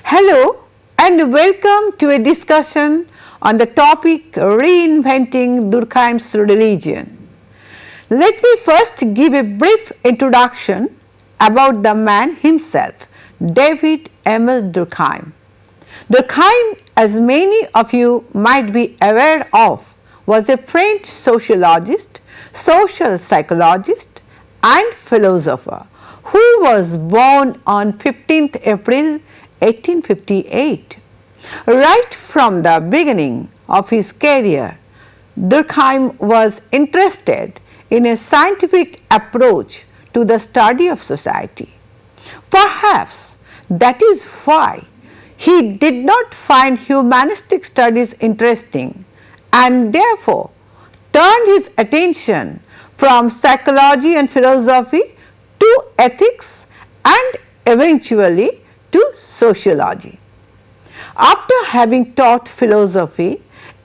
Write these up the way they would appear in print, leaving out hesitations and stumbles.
Hello and welcome to a discussion on the topic Reinventing Durkheim's Religion. Let me first give a brief introduction about the man himself, David Emil Durkheim. Durkheim, as many of you might be aware of, was a French sociologist, social psychologist and philosopher who was born on 15th April 1858. Right from the beginning of his career, Durkheim was interested in a scientific approach to the study of society. Perhaps that is why he did not find humanistic studies interesting and therefore turned his attention from psychology and philosophy to ethics and eventually to sociology. After having taught philosophy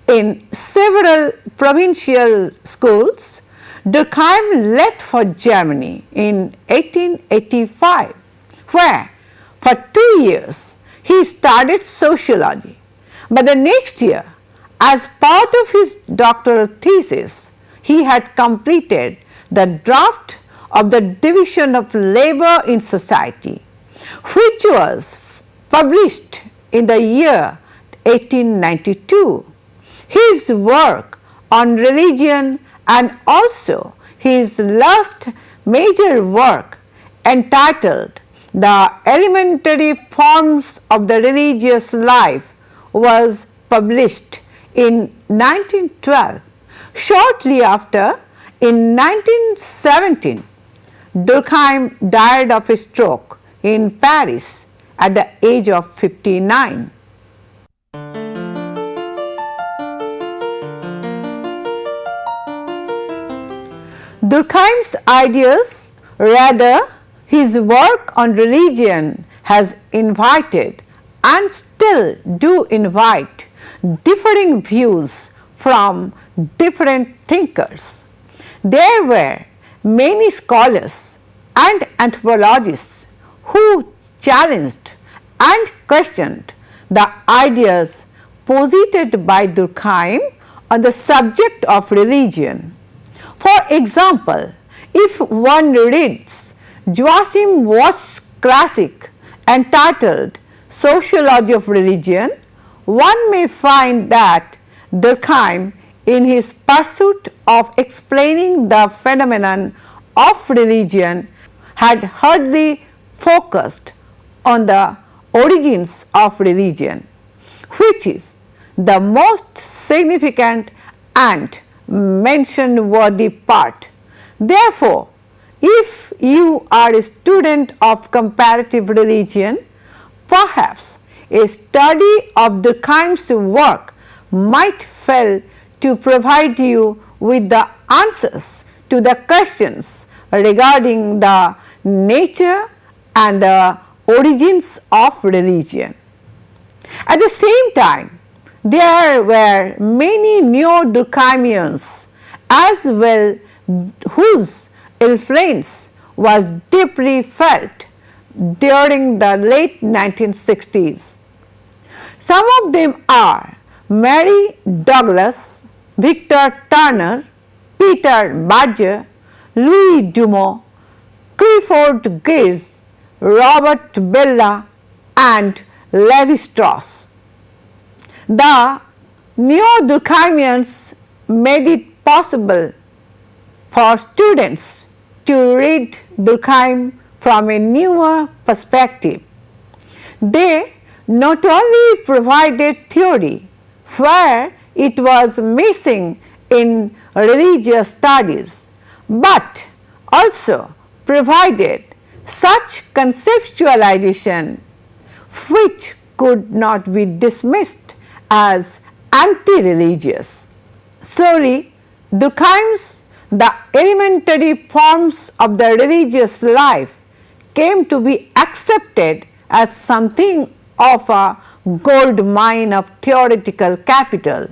in several provincial schools, Durkheim left for Germany in 1885, where for 2 years he studied sociology. But the next year, as part of his doctoral thesis, he had completed the draft of the Division of Labor in Society, which was published in the year 1892. His work on religion and also his last major work entitled The Elementary Forms of the Religious Life was published in 1912. Shortly after, in 1917, Durkheim died of a stroke in Paris at the age of 59. Durkheim's ideas, rather his work on religion, has invited and still do invite differing views from different thinkers. There were many scholars and anthropologists who challenged and questioned the ideas posited by Durkheim on the subject of religion. For example, if one reads Joachim Voss's classic entitled Sociology of Religion, one may find that Durkheim, in his pursuit of explaining the phenomenon of religion, had hardly focused on the origins of religion, which is the most significant and mention-worthy part. Therefore, if you are a student of comparative religion, perhaps a study of Durkheim's work might fail to provide you with the answers to the questions regarding the nature and the origins of religion. At the same time, there were many Neodyrcharmians as well whose influence was deeply felt during the late 1960s. Some of them are Mary Douglas, Victor Turner, Peter Badger, Louis Dumont, Clifford Geertz, Robert Bellah and Levi Strauss. The Neodyrcharmians made it possible for students to read Durkheim from a newer perspective. They not only provided theory where it was missing in religious studies, but also provided such conceptualization which could not be dismissed as anti-religious. Slowly, Durkheim's The Elementary Forms of the Religious Life came to be accepted as something of a gold mine of theoretical capital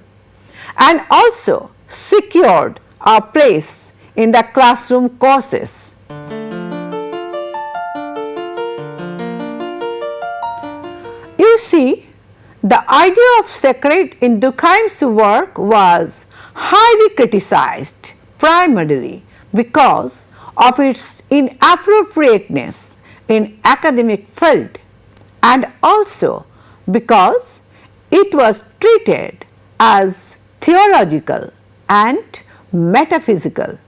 and also secured a place in the classroom courses. You see, the idea of sacred in Durkheim's work was highly criticized primarily because of its inappropriateness in academic field and also because it was treated as theological and metaphysical.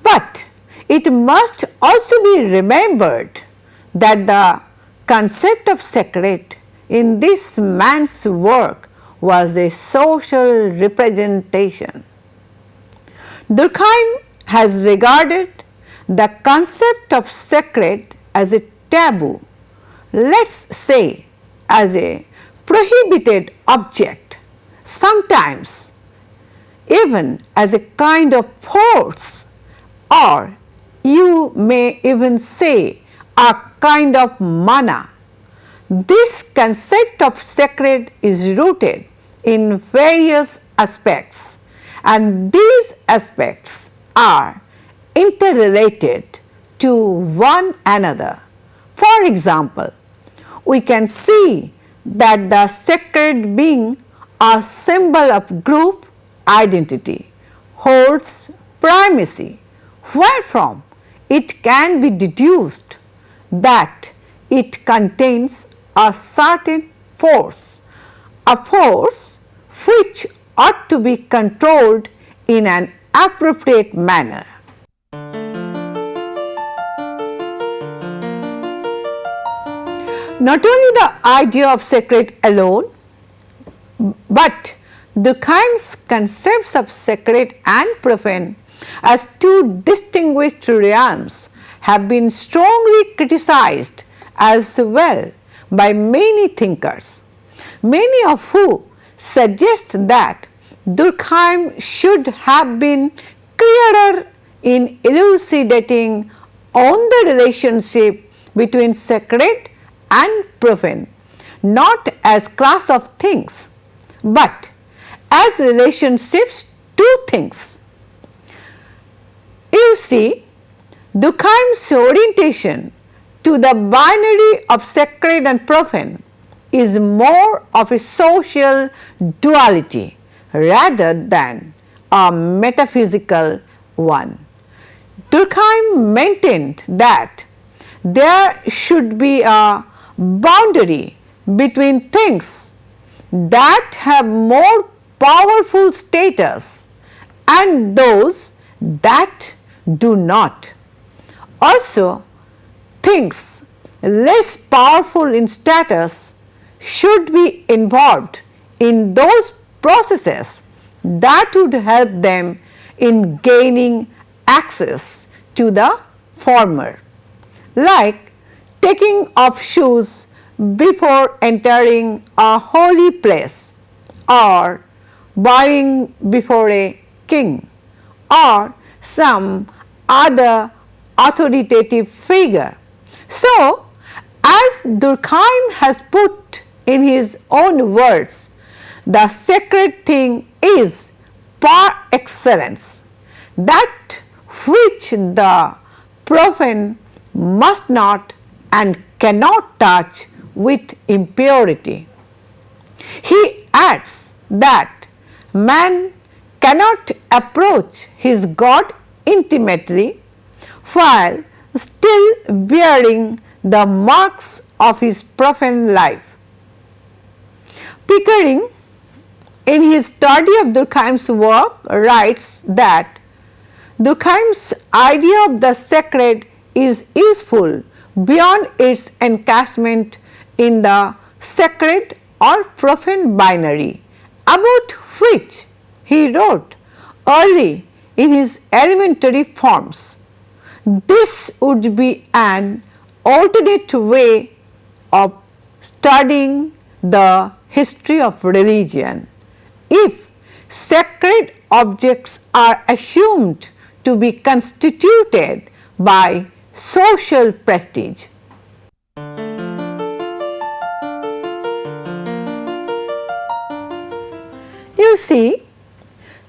But it must also be remembered that the concept of sacred in this man's work was a social representation. Durkheim has regarded the concept of sacred as a taboo, let's say as a prohibited object, sometimes even as a kind of force, or you may even say a kind of mana. This concept of sacred is rooted in various aspects, and these aspects are interrelated to one another. For example, we can see that the sacred, being a symbol of group identity, holds primacy, wherefrom it can be deduced that it contains a certain force, a force which ought to be controlled in an appropriate manner. Not only the idea of sacred alone, but Durkheim's concepts of sacred and profane as two distinguished realms have been strongly criticized as well by many thinkers, many of whom suggest that Durkheim should have been clearer in elucidating on the relationship between sacred and profane, not as class of things, but as relationships to things. You see, Durkheim's orientation to the binary of sacred and profane is more of a social duality rather than a metaphysical one. Durkheim maintained that there should be a boundary between things that have more powerful status and those that do not. Also, things less powerful in status should be involved in those processes that would help them in gaining access to the former, like taking off shoes before entering a holy place, or bowing before a king, or some other authoritative figure. So, as Durkheim has put in his own words, the sacred thing is par excellence that which the profane must not and cannot touch with impurity. He adds that man cannot approach his God intimately while still bearing the marks of his profane life. Pickering, in his study of Durkheim's work, writes that Durkheim's idea of the sacred is useful beyond its encashment in the sacred or profane binary, about which he wrote early in his elementary forms. This would be an alternate way of studying the history of religion if sacred objects are assumed to be constituted by social prestige. You see,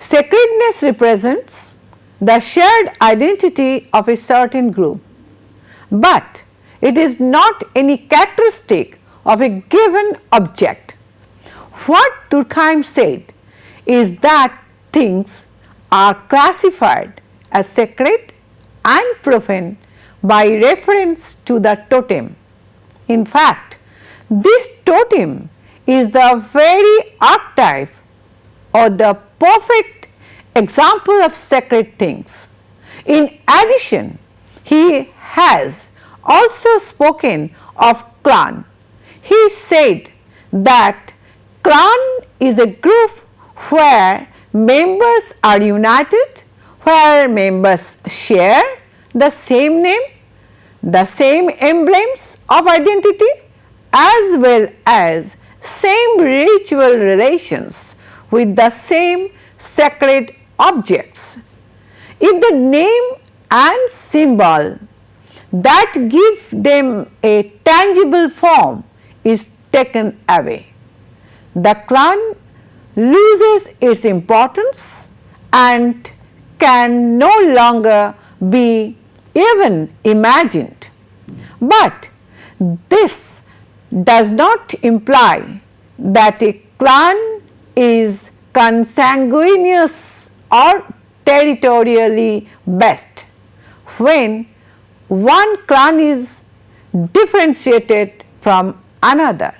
sacredness represents the shared identity of a certain group, but it is not any characteristic of a given object. What Durkheim said is that things are classified as sacred and profane by reference to the totem. In fact, this totem is the very archetype or the perfect example of sacred things. In addition, he has also spoken of clan. He said that clan is a group where members are united, where members share the same name, the same emblems of identity, as well as same ritual relations with the same sacred objects. If the name and symbol that give them a tangible form is taken away, the clan loses its importance and can no longer be even imagined. But this does not imply that a clan is consanguineous or territorially based. When one clan is differentiated from another,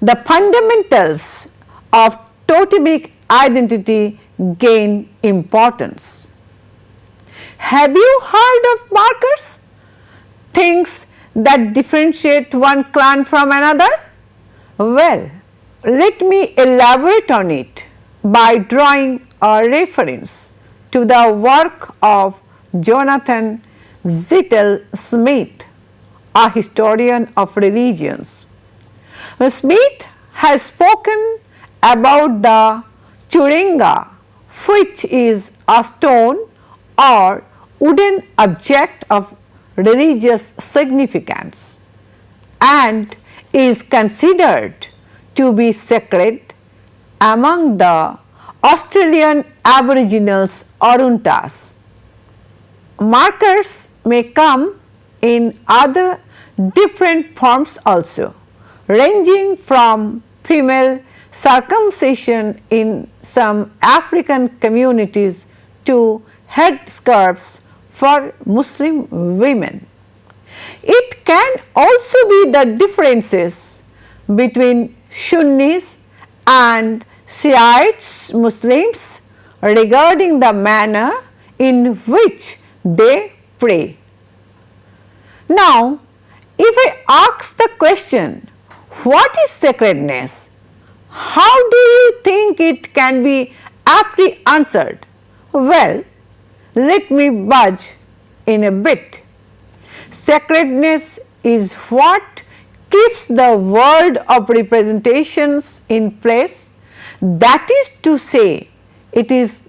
the fundamentals of totemic identity gain importance. Have you heard of markers? Things that differentiate one clan from another? Well, let me elaborate on it by drawing a reference to the work of Jonathan Zittel Smith, a historian of religions. Smith has spoken about the churinga, which is a stone or wooden object of religious significance and is considered to be sacred among the Australian Aboriginals Oruntas. Markers may come in other different forms also, ranging from female circumcision in some African communities to headscarves for Muslim women. It can also be the differences between Sunnis and Shiites Muslims regarding the manner in which they pray. Now, if I ask the question, what is sacredness? How do you think it can be aptly answered? Well, let me budge in a bit. Sacredness is what keeps the world of representations in place. That is to say, it is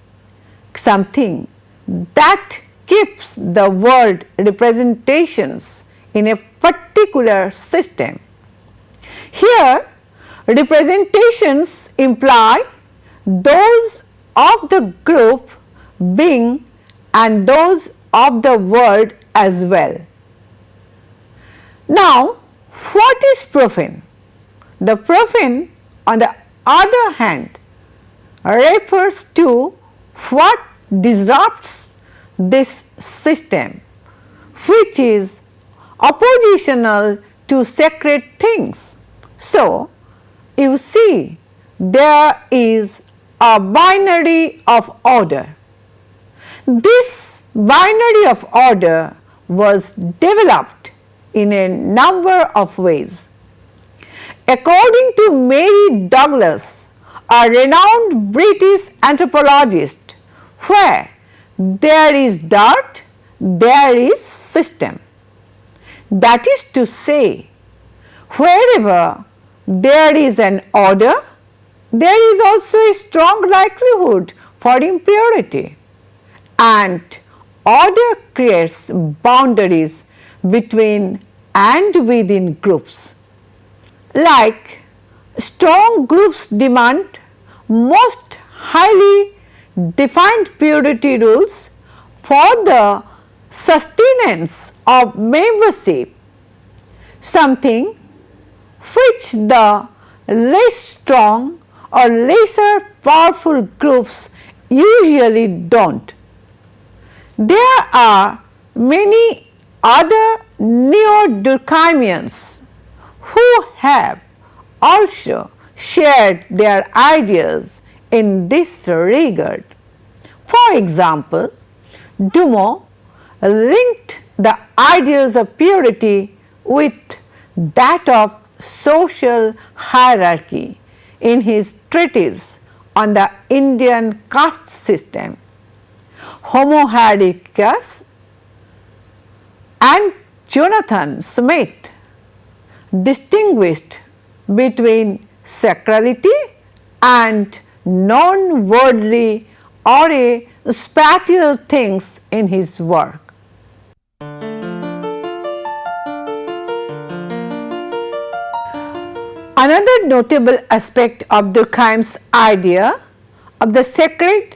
something that keeps the world representations in a particular system. Here, representations imply those of the group being and those of the world as well. Now, what is profane? The profane, on the other hand, refers to what disrupts this system, which is oppositional to sacred things. So, you see, there is a binary of order. This binary of order was developed in a number of ways. According to Mary Douglas, a renowned British anthropologist, where there is dirt, there is system. That is to say, wherever there is an order, there is also a strong likelihood for impurity, and order creates boundaries between and within groups. Like strong groups demand most highly defined purity rules for the sustenance of membership, something which the less strong or lesser powerful groups usually don't. There are many other Neodyrcharmians who have also shared their ideas in this regard. For example, Dumo linked the ideas of purity with that of social hierarchy in his treatise on the Indian caste system. Homo erectus and Jonathan Smith distinguished between sacrality and non-worldly or a spatial things in his work. Another notable aspect of Durkheim's idea of the sacred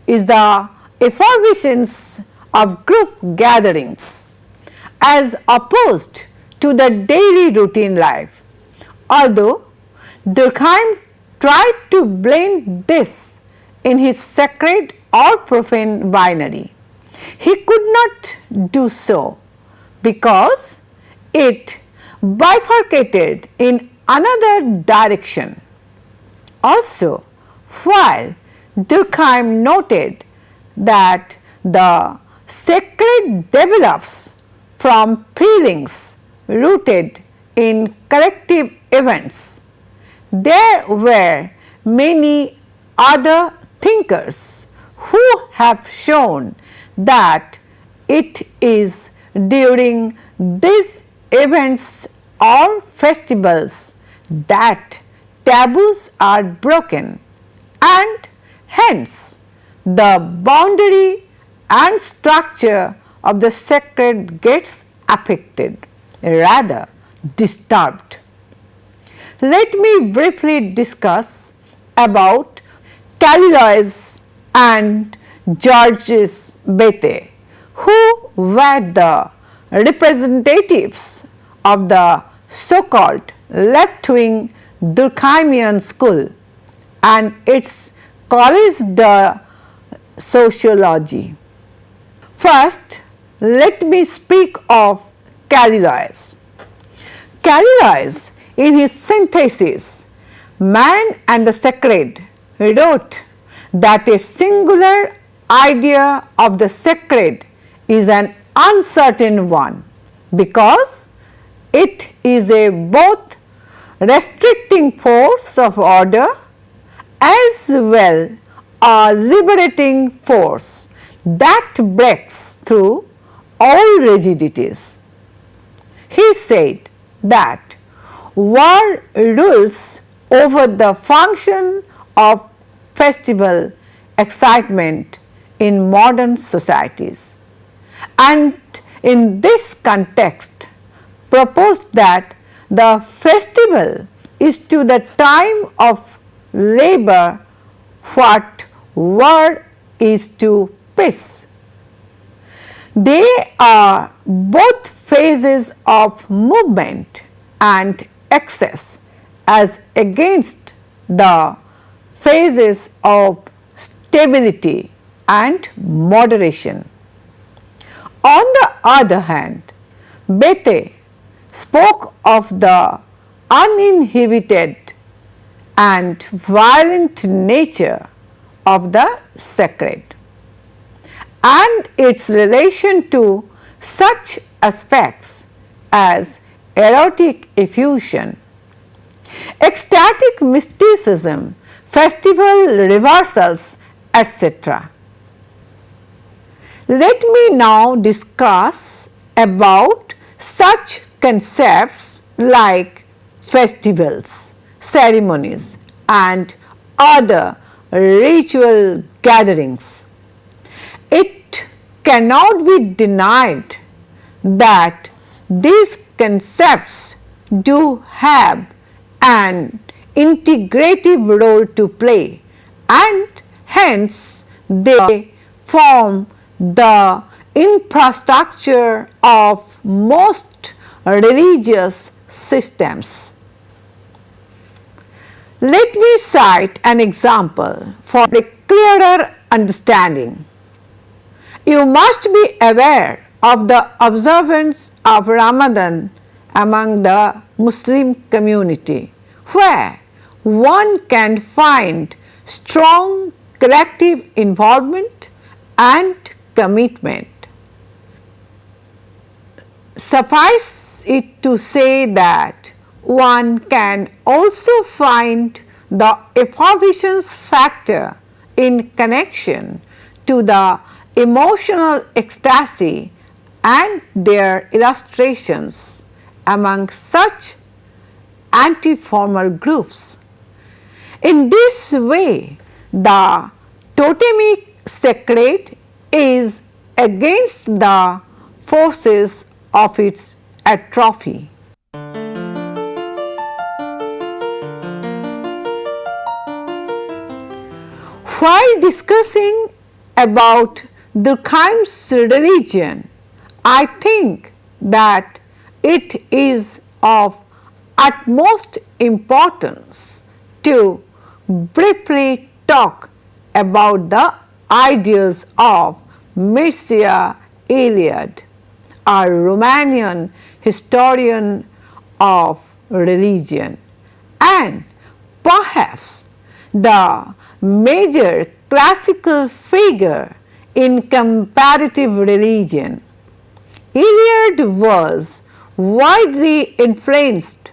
is the effervescence of group gatherings as opposed to the daily routine life. Although Durkheim tried to blend this in his sacred or profane binary, he could not do so because it bifurcated in another direction. Also, while Durkheim noted that the sacred develops from feelings rooted in collective events, there were many other thinkers who have shown that it is during these events or festivals that taboos are broken, and hence the boundary and structure of the sacred gets affected, rather disturbed. Let me briefly discuss about Calilois and Georges Bethge, who were the representatives of the so-called left-wing Durkheimian school and its college de Sociology. First, let me speak of Calilois. Calilois, in his synthesis, Man and the Sacred, wrote that a singular idea of the sacred is an uncertain one because it is a both restricting force of order as well a liberating force that breaks through all rigidities. He said that war rules over the function of festival excitement in modern societies, and in this context proposed that the festival is to the time of labor what war is to peace. They are both phases of movement and excess as against the phases of stability and moderation. On the other hand, Bethge spoke of the uninhibited and violent nature of the sacred and its relation to such aspects as erotic effusion, ecstatic mysticism, festival reversals, etc. Let me now discuss about such concepts like festivals, ceremonies and other ritual gatherings. It cannot be denied that these concepts do have an integrative role to play, and hence they form the infrastructure of most religious systems. Let me cite an example for a clearer understanding. You must be aware of the observance of Ramadan among the Muslim community, where one can find strong collective involvement and commitment. Suffice it to say that one can also find the effervescence factor in connection to the emotional ecstasy and their illustrations among such anti-formal groups. In this way, the totemic sacred is against the forces of its atrophy. While discussing about Durkheim's religion, I think that it is of utmost importance to briefly talk about the ideas of Mircea Eliade, a Romanian historian of religion, and perhaps the major classical figure in comparative religion. Eliade was widely influenced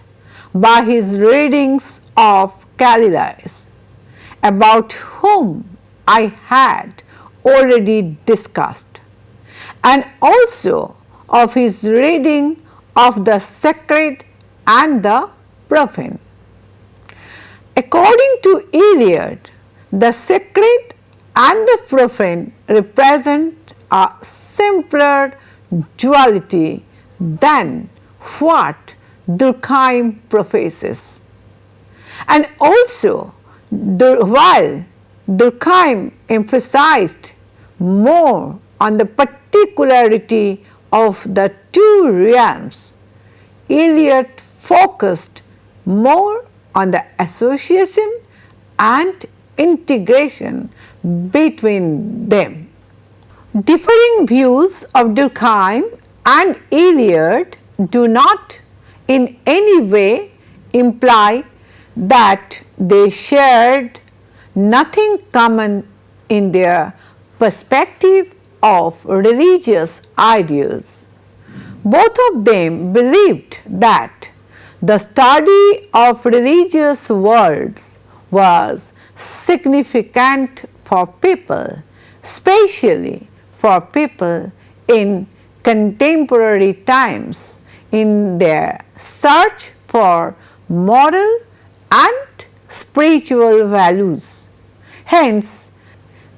by his readings of Callias, about whom I had already discussed, and also of his reading of the sacred and the profane. According to Eliade, the sacred and the profane represent a simpler duality than what Durkheim professes. And also, while Durkheim emphasized more on the particularity of the two realms, Eliade focused more on the association and integration between them. Differing views of Durkheim and Eliade do not in any way imply that they shared nothing common in their perspective of religious ideas. Both of them believed that the study of religious words was significant for people, especially for people in contemporary times in their search for moral and spiritual values. Hence,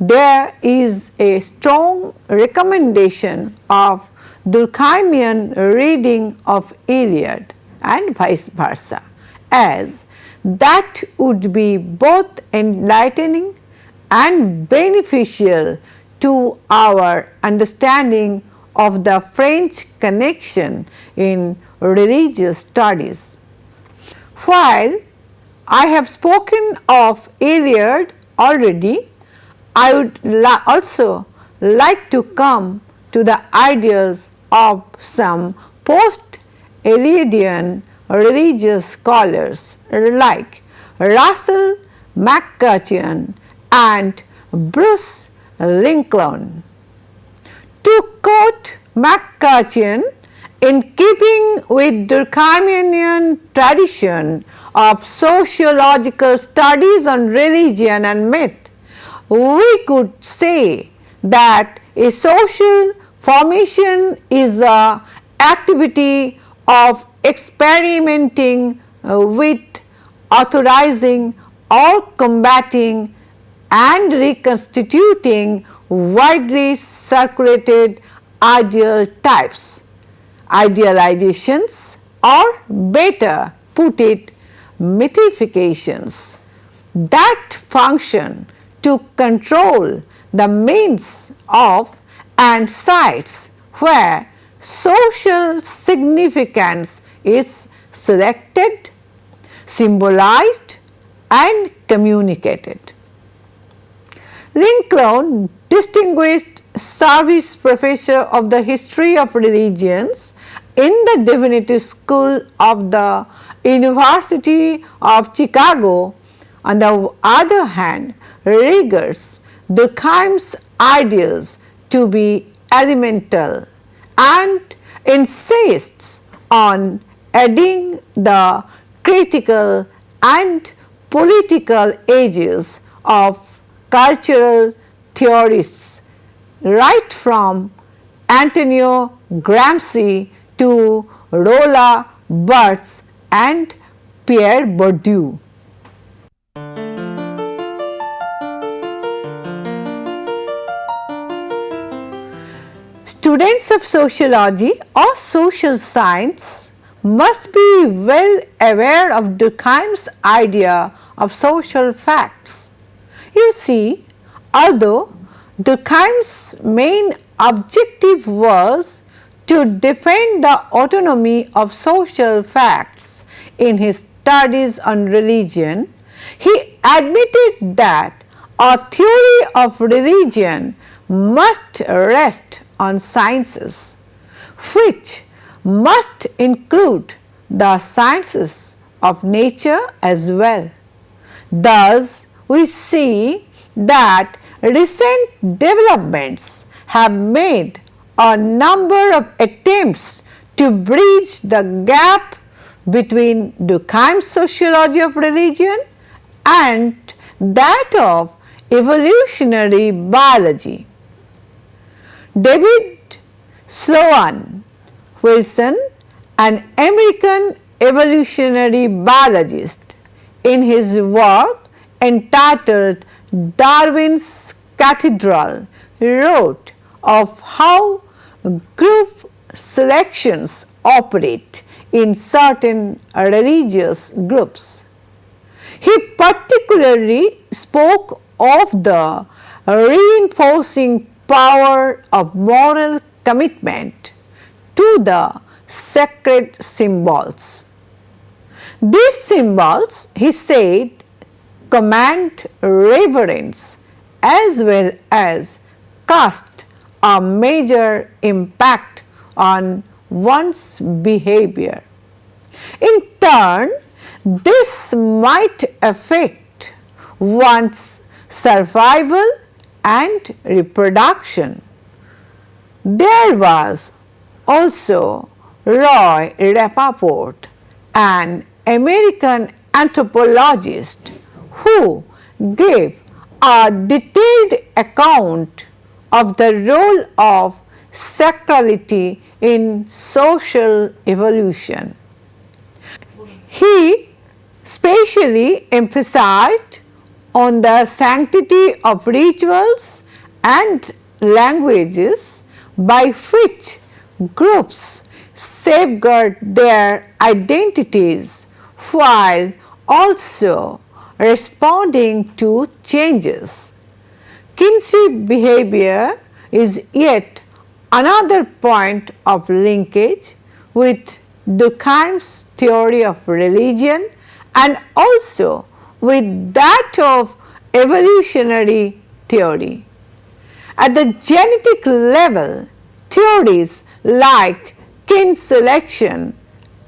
there is a strong recommendation of Durkheimian reading of Eliade and vice versa, as that would be both enlightening and beneficial to our understanding of the French connection in religious studies. While I have spoken of Eliade already, I would also like to come to the ideas of some post-Eliadean religious scholars like Russell Mccutcheon and Bruce Lincoln. To quote Mccutcheon, in keeping with Durkheimian tradition of sociological studies on religion and myth, we could say that a social formation is an activity of experimenting with, authorizing or combating and reconstituting widely circulated ideal types, idealizations, or better put it, mythifications that function to control the means of and sites where social significance is selected, symbolized, and communicated. Lincoln, distinguished service professor of the history of religions in the Divinity School of the University of Chicago, on the other hand, regards Durkheim's ideas to be elemental and insists on adding the critical and political ages of cultural theorists right from Antonio Gramsci to Roland Barthes and Pierre Bourdieu. Students of sociology or social science must be well aware of Durkheim's idea of social facts. You see, although Durkheim's main objective was to defend the autonomy of social facts in his studies on religion, he admitted that a theory of religion must rest on sciences, which must include the sciences of nature as well. Thus, we see that recent developments have made a number of attempts to bridge the gap between Durkheim's sociology of religion and that of evolutionary biology. David Sloan Wilson, an American evolutionary biologist, in his work entitled Darwin's Cathedral, wrote of how group selections operate in certain religious groups. He particularly spoke of the reinforcing power of moral commitment to the sacred symbols. These symbols, he said, command reverence as well as cast a major impact on one's behavior. In turn, this might affect one's survival and reproduction. There was also Roy Rappaport, an American anthropologist, who gave a detailed account of the role of sacrality in social evolution. He specially emphasized on the sanctity of rituals and languages by which groups safeguard their identities while also responding to changes. Kinship behavior is yet another point of linkage with Durkheim's theory of religion and also with that of evolutionary theory. At the genetic level, theories like kin selection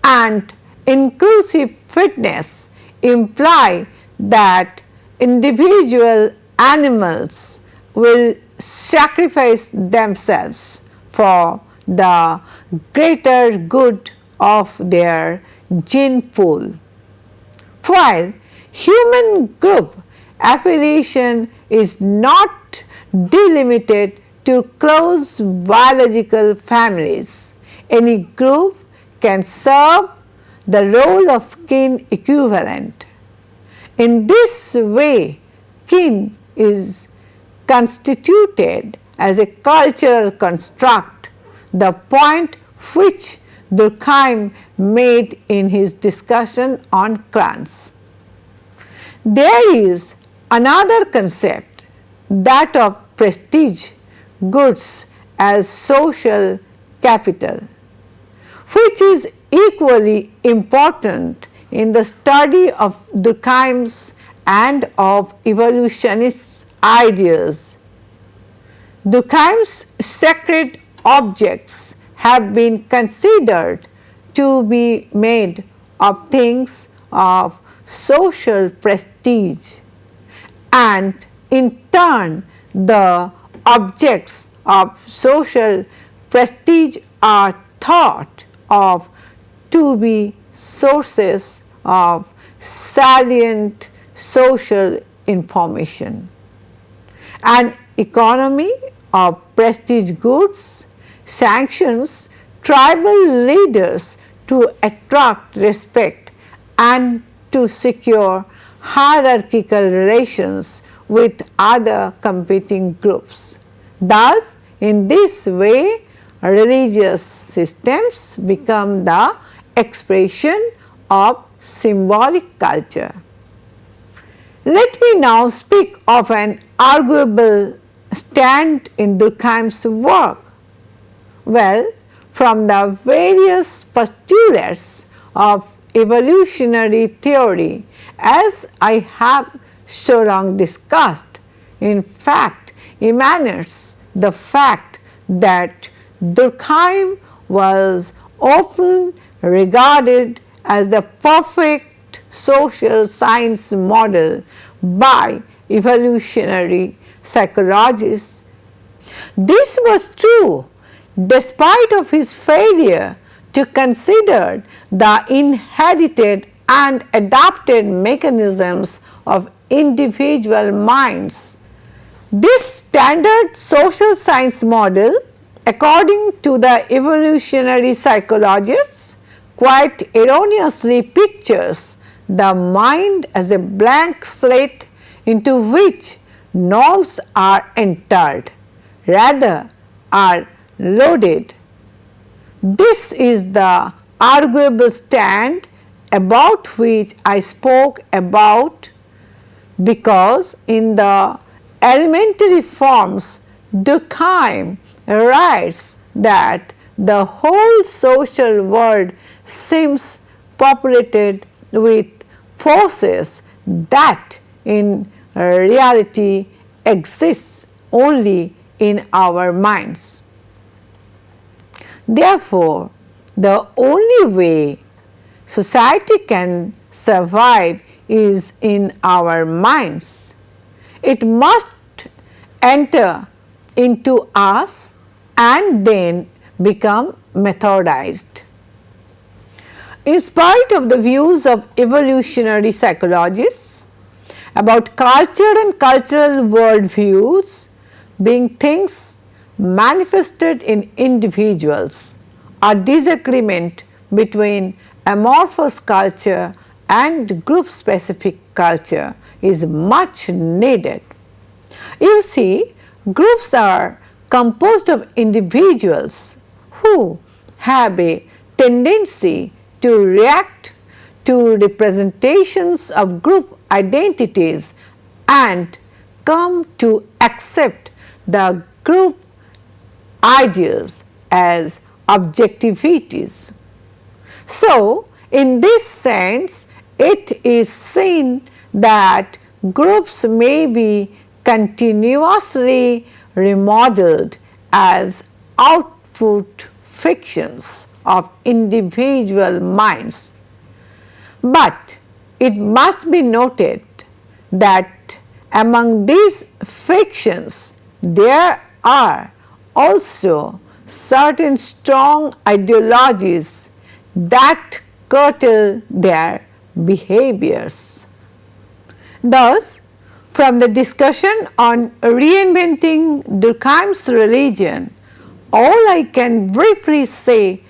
and inclusive fitness imply that individual animals will sacrifice themselves for the greater good of their gene pool. While human group affiliation is not delimited to close biological families, any group can serve the role of kin equivalent. In this way, kin is constituted as a cultural construct, the point which Durkheim made in his discussion on clans. There is another concept, that of prestige goods as social capital, which is equally important in the study of Durkheim's and of evolutionist ideas. Durkheim's sacred objects have been considered to be made of things of social prestige, and in turn the objects of social prestige are thought of to be sources of salient social information. An economy of prestige goods sanctions tribal leaders to attract respect and to secure hierarchical relations with other competing groups. Thus, in this way, religious systems become the expression of symbolic culture. Let me now speak of an arguable stand in Durkheim's work. Well, from the various postulates of evolutionary theory, as I have so long discussed, in fact emanates the fact that Durkheim was often regarded as the perfect social science model by evolutionary psychologists. This was true despite of his failure to consider the inherited and adapted mechanisms of individual minds. This standard social science model, according to the evolutionary psychologists, quite erroneously pictures the mind as a blank slate into which norms are entered, rather are loaded. This is the arguable stand about which I spoke about, because in the elementary forms Durkheim writes that the whole social world seems populated with forces that in reality exists only in our minds. Therefore, the only way society can survive is in our minds. It must enter into us and then become methodized. In spite of the views of evolutionary psychologists about culture and cultural worldviews being things manifested in individuals, a disagreement between amorphous culture and group specific culture is much needed. You see, groups are composed of individuals who have a tendency to react to representations of group identities and come to accept the group ideas as objectivities. So, in this sense, it is seen that groups may be continuously remodeled as output fictions of individual minds. But it must be noted that among these fictions there are also certain strong ideologies that curtail their behaviors. Thus, from the discussion on reinventing Durkheim's religion, all I can briefly say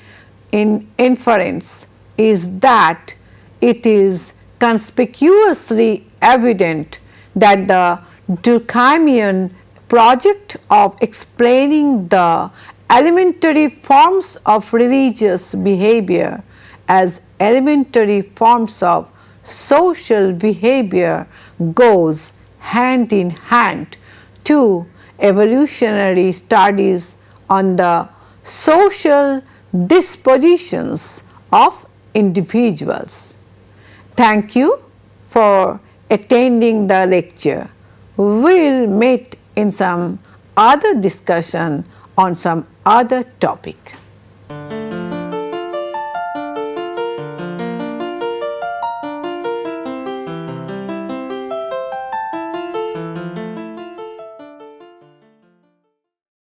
in inference is that it is conspicuously evident that the Durkheimian project of explaining the elementary forms of religious behavior as elementary forms of social behavior goes hand in hand to evolutionary studies on the social dispositions of individuals. Thank you for attending the lecture. We will meet in some other discussion on some other topic.